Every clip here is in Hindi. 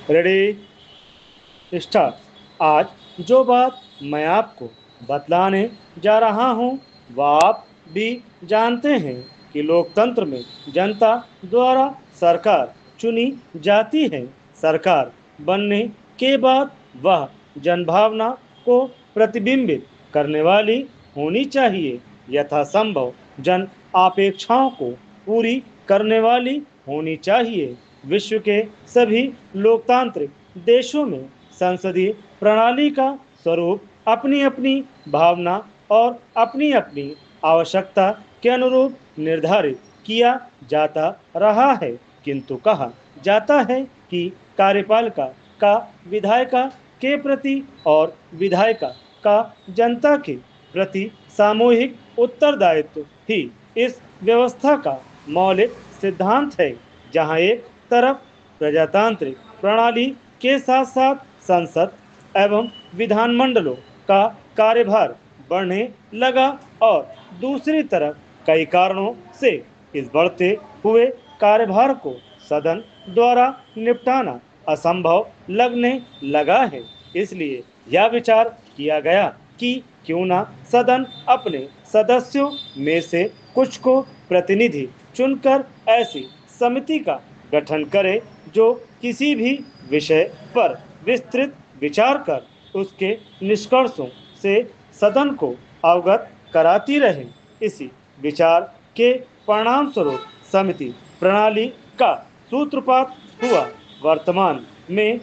Ready start. आज जो बात मैं आपको बतलाने जा रहा हूँ वह आप भी जानते हैं कि लोकतंत्र में जनता द्वारा सरकार चुनी जाती है। सरकार बनने के बाद वह जनभावना को प्रतिबिंबित करने वाली होनी चाहिए, यथासंभव जन अपेक्षाओं को पूरी करने वाली होनी चाहिए। विश्व के सभी लोकतांत्रिक देशों में संसदीय प्रणाली का स्वरूप अपनी अपनी भावना और अपनी अपनी आवश्यकता के अनुरूप निर्धारित किया जाता रहा है, किंतु कहा जाता है कि कार्यपालिका का विधायिका के प्रति और विधायिका का जनता के प्रति सामूहिक उत्तरदायित्व ही इस व्यवस्था का मौलिक सिद्धांत है। जहां एक तरफ प्रजातांत्रिक प्रणाली के साथ साथ संसद एवं विधानमंडलों का कार्यभार बढ़ने लगा और दूसरी तरफ कई कारणों से इस बढ़ते हुए कार्यभार को सदन द्वारा निपटाना असंभव लगने लगा है। इसलिए यह विचार किया गया कि क्यों ना सदन अपने सदस्यों में से कुछ को प्रतिनिधि चुनकर ऐसी समिति का गठन करे जो किसी भी विषय पर विस्तृत विचार कर उसके निष्कर्षों से सदन को अवगत कराती रहे। इसी विचार के परिणाम स्वरूप समिति प्रणाली का सूत्रपात हुआ। वर्तमान में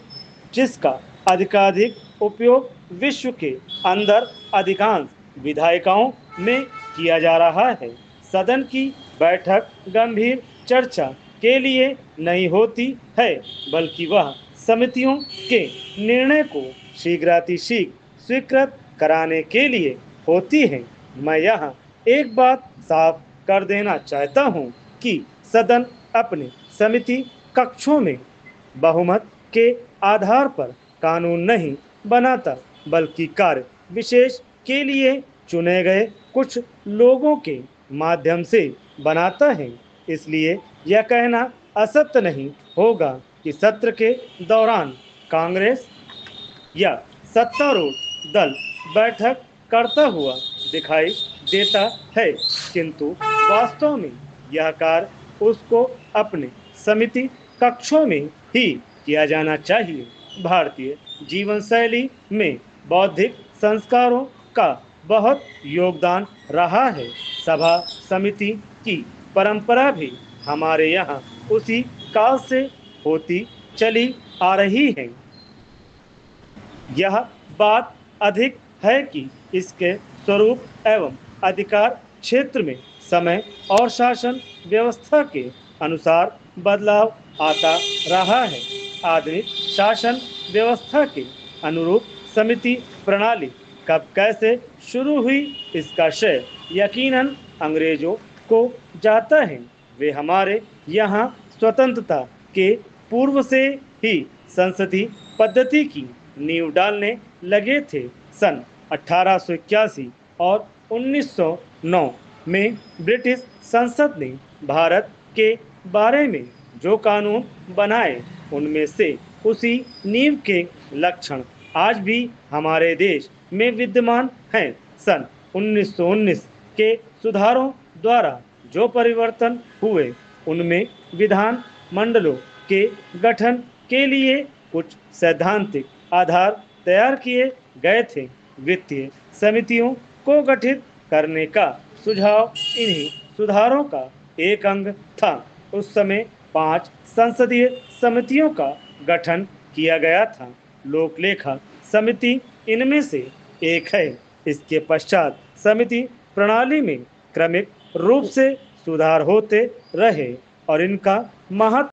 जिसका अधिकाधिक उपयोग विश्व के अंदर अधिकांश विधायिकाओं में किया जा रहा है। सदन की बैठक गंभीर चर्चा के लिए नहीं होती है, बल्कि वह समितियों के निर्णय को शीघ्रातिशीघ्र स्वीकृत कराने के लिए होती है। मैं यहाँ एक बात साफ कर देना चाहता हूँ कि सदन अपने समिति कक्षों में बहुमत के आधार पर कानून नहीं बनाता, बल्कि कार्य विशेष के लिए चुने गए कुछ लोगों के माध्यम से बनाता है। इसलिए यह कहना असत्य नहीं होगा कि सत्र के दौरान कांग्रेस या सत्तारूढ़ दल बैठक करता हुआ दिखाई देता है, किंतु वास्तव में यह कार्य उसको अपने समिति कक्षों में ही किया जाना चाहिए। भारतीय जीवन शैली में बौद्धिक संस्कारों का बहुत योगदान रहा है। सभा समिति की परंपरा भी हमारे यहाँ उसी काल से होती चली आ रही है। यह बात अधिक है कि इसके स्वरूप एवं अधिकार क्षेत्र में समय और शासन व्यवस्था के अनुसार बदलाव आता रहा है। आधुनिक शासन व्यवस्था के अनुरूप समिति प्रणाली कब कैसे शुरू हुई, इसका श्रेय यकीनन अंग्रेजों को जाता है। वे हमारे यहाँ स्वतंत्रता के पूर्व से ही संसदीय पद्धति की नींव डालने लगे थे। सन 1881 और 1909 में ब्रिटिश संसद ने भारत के बारे में जो कानून बनाए, उनमें से उसी नींव के लक्षण आज भी हमारे देश में विद्यमान हैं। सन 1919 के सुधारों द्वारा जो परिवर्तन हुए, उनमें विधान मंडलों के गठन के लिए कुछ सैद्धांतिक आधार तैयार किए गए थे। वित्तीय समितियों को गठित करने का सुझाव इन्हीं सुधारों का एक अंग था। उस समय 5 संसदीय समितियों का गठन किया गया था। लोक लेखा समिति इनमें से एक है। इसके पश्चात समिति प्रणाली में क्रमिक रूप से सुधार होते रहे और इनका महत्व